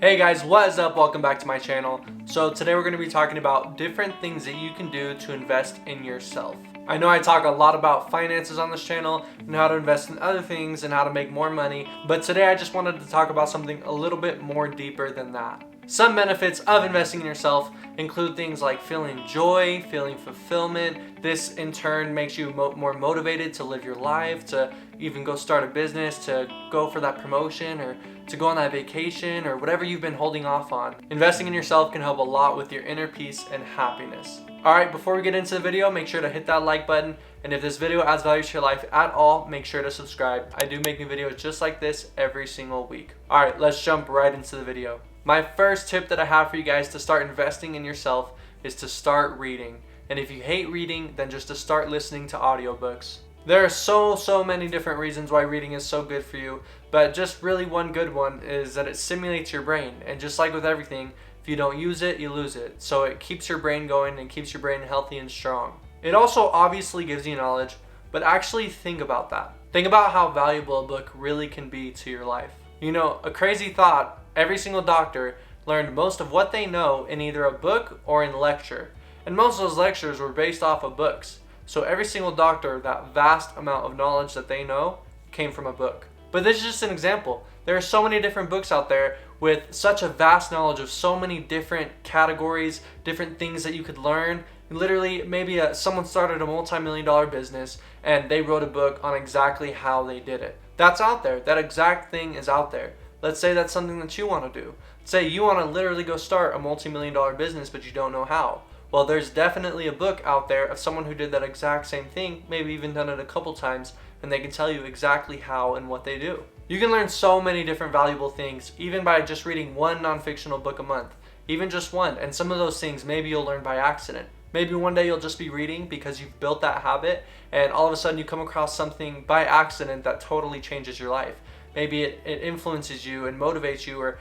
Hey guys, what is up? Welcome back to my channel. So today we're going to be talking about different things that you can do to invest in yourself. I know I talk a lot about finances on this channel and how to invest in other things and how to make more money, but today I just wanted to talk about something a little bit more deeper than that. Some benefits of investing in yourself include things like feeling joy, feeling fulfillment. This in turn makes you more motivated to live your life, to even go start a business, to go for that promotion, or to go on that vacation, or whatever you've been holding off on. Investing in yourself can help a lot with your inner peace and happiness. Alright, before we get into the video, make sure to hit that like button, and if this video adds value to your life at all, make sure to subscribe. I do make new videos just like this every single week. Alright, let's jump right into the video. My first tip that I have for you guys to start investing in yourself is to start reading. And if you hate reading, then just to start listening to audiobooks. There are so many different reasons why reading is so good for you, but just really one good one is that it stimulates your brain. And just like with everything, if you don't use it, you lose it. So it keeps your brain going and keeps your brain healthy and strong. It also obviously gives you knowledge, but actually think about that. Think about how valuable a book really can be to your life. You know, a crazy thought, every single doctor learned most of what they know in either a book or in lecture. And most of those lectures were based off of books. So every single doctor, that vast amount of knowledge that they know, came from a book. But this is just an example. There are so many different books out there with such a vast knowledge of so many different categories, different things that you could learn. Literally, maybe someone started a multi-million-dollar business and they wrote a book on exactly how they did it. That's out there. That exact thing is out there. Let's say that's something that you want to do. Say you want to literally go start a multi-million-dollar business, but you don't know how. Well, there's definitely a book out there of someone who did that exact same thing, maybe even done it a couple times, and they can tell you exactly how and what they do. You can learn so many different valuable things, even by just reading one non-fictional book a month. Even just one. And some of those things maybe you'll learn by accident. Maybe one day you'll just be reading because you've built that habit, and all of a sudden you come across something by accident that totally changes your life. Maybe it influences you and motivates you, or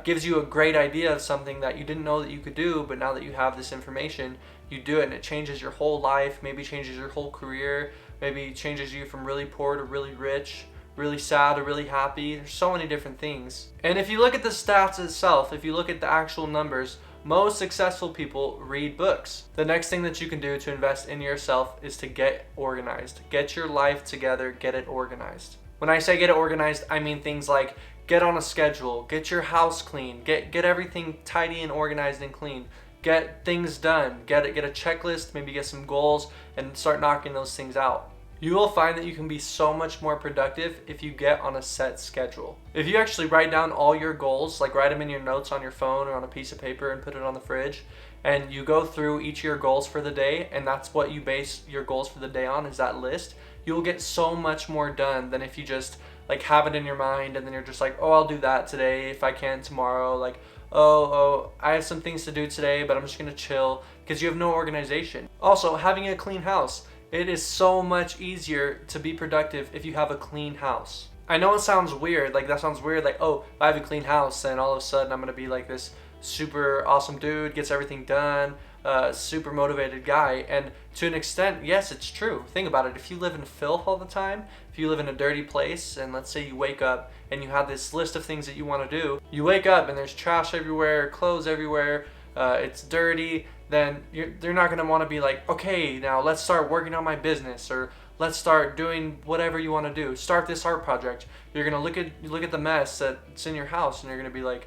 gives you a great idea of something that you didn't know that you could do, but now that you have this information, you do it and it changes your whole life, maybe changes your whole career, maybe changes you from really poor to really rich, really sad to really happy. There's so many different things. And if you look at the stats itself, if you look at the actual numbers, most successful people read books. The next thing that you can do to invest in yourself is to get organized. Get your life together, get it organized. When I say get it organized, I mean things like get on a schedule, get your house clean, get everything tidy and organized and clean, get things done, get a checklist, maybe get some goals, and start knocking those things out. You will find that you can be so much more productive if you get on a set schedule. If you actually write down all your goals, like write them in your notes on your phone or on a piece of paper and put it on the fridge, and you go through each of your goals for the day, and that's what you base your goals for the day on, is that list, you will get so much more done than if you just like have it in your mind and then you're just like, oh, I'll do that today if I can tomorrow. Like, oh, I have some things to do today, but I'm just gonna chill, because you have no organization. Also, having a clean house. It is so much easier to be productive if you have a clean house. I know it sounds weird, like that sounds weird, like, oh, if I have a clean house, then all of a sudden I'm gonna be like this super awesome dude, gets everything done, super motivated guy. And to an extent, yes, it's true. Think about it. If you live in filth all the time, if you live in a dirty place, and let's say you wake up and you have this list of things that you want to do, you wake up and there's trash everywhere, clothes everywhere, it's dirty, then you're not going to want to be like, okay, now let's start working on my business, or let's start doing whatever you want to do. Start this art project. You're going to look at the mess that's in your house, and you're going to be like,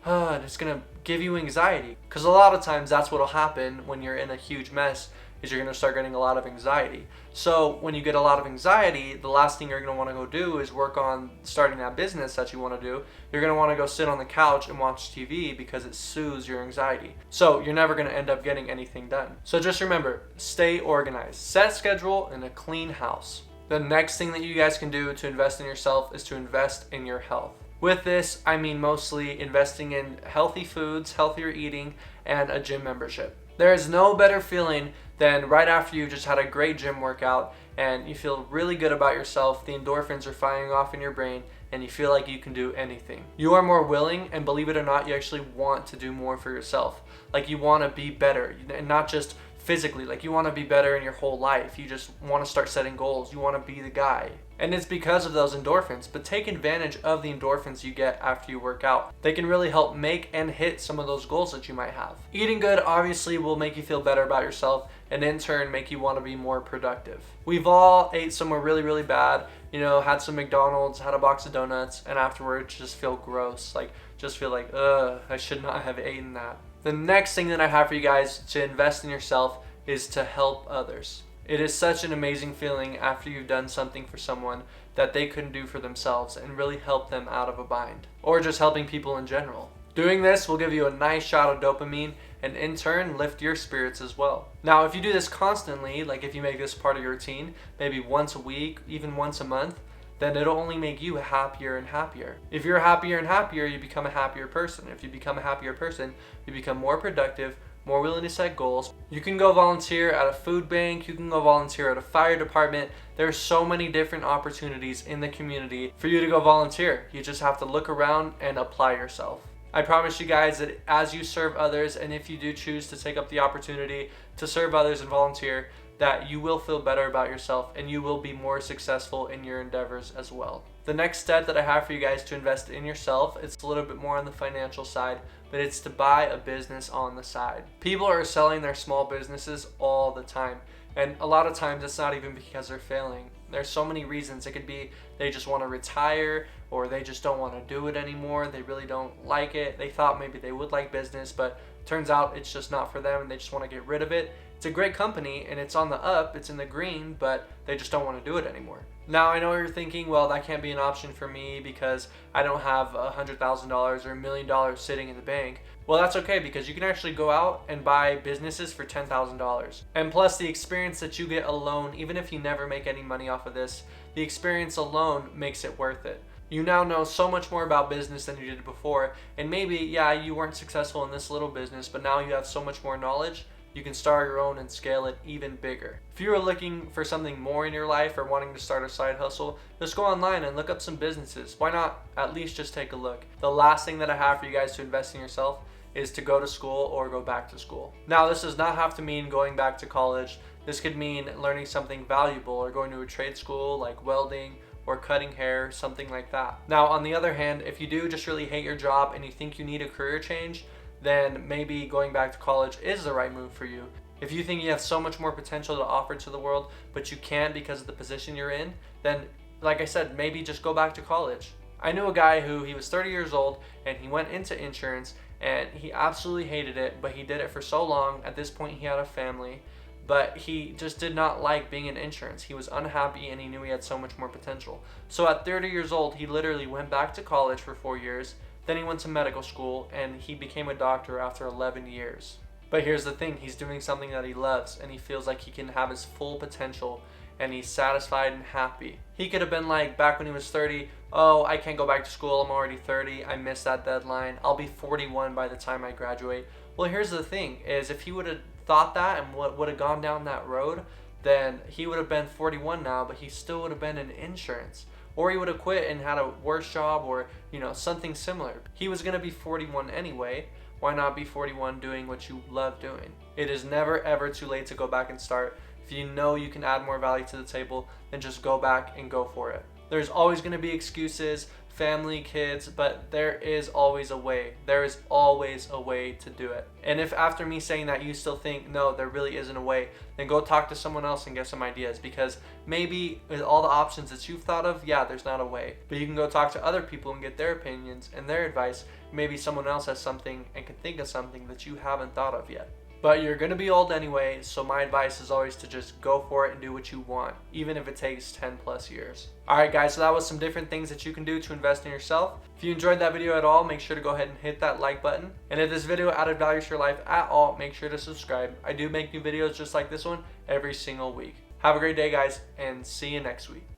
and it's going to give you anxiety. Because a lot of times that's what will happen when you're in a huge mess, is you're going to start getting a lot of anxiety. So when you get a lot of anxiety, the last thing you're going to want to go do is work on starting that business that you want to do. You're going to want to go sit on the couch and watch TV because it soothes your anxiety. So you're never going to end up getting anything done. So just remember, stay organized. Set schedule and a clean house. The next thing that you guys can do to invest in yourself is to invest in your health. With this, I mean mostly investing in healthy foods, healthier eating, and a gym membership. There is no better feeling than right after you just had a great gym workout and you feel really good about yourself, the endorphins are firing off in your brain, and you feel like you can do anything. You are more willing, and believe it or not, you actually want to do more for yourself. Like, you want to be better, and not just physically, like you want to be better in your whole life. You just want to start setting goals. You want to be the guy. And it's because of those endorphins, but take advantage of the endorphins you get after you work out. They can really help make and hit some of those goals that you might have. Eating good obviously will make you feel better about yourself and in turn make you want to be more productive. We've all ate somewhere really bad, had some McDonald's, had a box of donuts, and afterwards just feel gross. Just feel like, ugh, I should not have eaten that. The next thing that I have for you guys to invest in yourself is to help others. It is such an amazing feeling after you've done something for someone that they couldn't do for themselves and really help them out of a bind, or just helping people in general. Doing this will give you a nice shot of dopamine and in turn lift your spirits as well. Now, if you do this constantly, like if you make this part of your routine, maybe once a week, even once a month, then it'll only make you happier and happier. If you're happier and happier, you become a happier person. If you become a happier person, you become more productive, more willing to set goals. You can go volunteer at a food bank, you can go volunteer at a fire department. There are so many different opportunities in the community for you to go volunteer. You just have to look around and apply yourself. I promise you guys that as you serve others, and if you do choose to take up the opportunity to serve others and volunteer, that you will feel better about yourself and you will be more successful in your endeavors as well. The next step that I have for you guys to invest in yourself, it's a little bit more on the financial side, but it's to buy a business on the side. People are selling their small businesses all the time, and a lot of times it's not even because they're failing. There's so many reasons. It could be they just want to retire, or they just don't want to do it anymore. They really don't like it. They thought maybe they would like business, but turns out it's just not for them and they just want to get rid of it. It's a great company and it's on the up, it's in the green, but they just don't want to do it anymore. Now, I know you're thinking, well, that can't be an option for me because I don't have $100,000 or $1 million sitting in the bank. Well, that's okay, because you can actually go out and buy businesses for $10,000. And plus, the experience that you get alone, even if you never make any money off of this, the experience alone makes it worth it. You now know so much more about business than you did before, and maybe, yeah, you weren't successful in this little business, but now you have so much more knowledge, you can start your own and scale it even bigger. If you are looking for something more in your life or wanting to start a side hustle, just go online and look up some businesses. Why not at least just take a look? The last thing that I have for you guys to invest in yourself is to go to school or go back to school. Now, this does not have to mean going back to college. This could mean learning something valuable or going to a trade school like welding or cutting hair, something like that. Now, on the other hand, if you do just really hate your job and you think you need a career change, then maybe going back to college is the right move for you. If you think you have so much more potential to offer to the world, but you can't because of the position you're in, then, like I said, maybe just go back to college. I knew a guy who, he was 30 years old and he went into insurance and he absolutely hated it, but he did it for so long. At this point, he had a family, but he just did not like being in insurance. He was unhappy and he knew he had so much more potential. So at 30 years old, he literally went back to college for 4 years. Then he went to medical school and he became a doctor after 11 years. But here's the thing, he's doing something that he loves and he feels like he can have his full potential and he's satisfied and happy. He could have been like, back when he was 30, oh, I can't go back to school, I'm already 30, I missed that deadline, I'll be 41 by the time I graduate. Well, here's the thing, is if he would have thought that and would have gone down that road, then he would have been 41 now, but he still would have been in insurance. Or he would have quit and had a worse job or, something similar. He was going to be 41 anyway. Why not be 41 doing what you love doing? It is never ever too late to go back and start. If you know you can add more value to the table, then just go back and go for it. There's always going to be excuses, family, kids, but there is always a way. There is always a way to do it. And if after me saying that you still think, no, there really isn't a way, then go talk to someone else and get some ideas, because maybe with all the options that you've thought of, yeah, there's not a way. But you can go talk to other people and get their opinions and their advice. Maybe someone else has something and can think of something that you haven't thought of yet. But you're going to be old anyway, so my advice is always to just go for it and do what you want, even if it takes 10 plus years. Alright guys, so that was some different things that you can do to invest in yourself. If you enjoyed that video at all, make sure to go ahead and hit that like button. And if this video added value to your life at all, make sure to subscribe. I do make new videos just like this one every single week. Have a great day guys, and see you next week.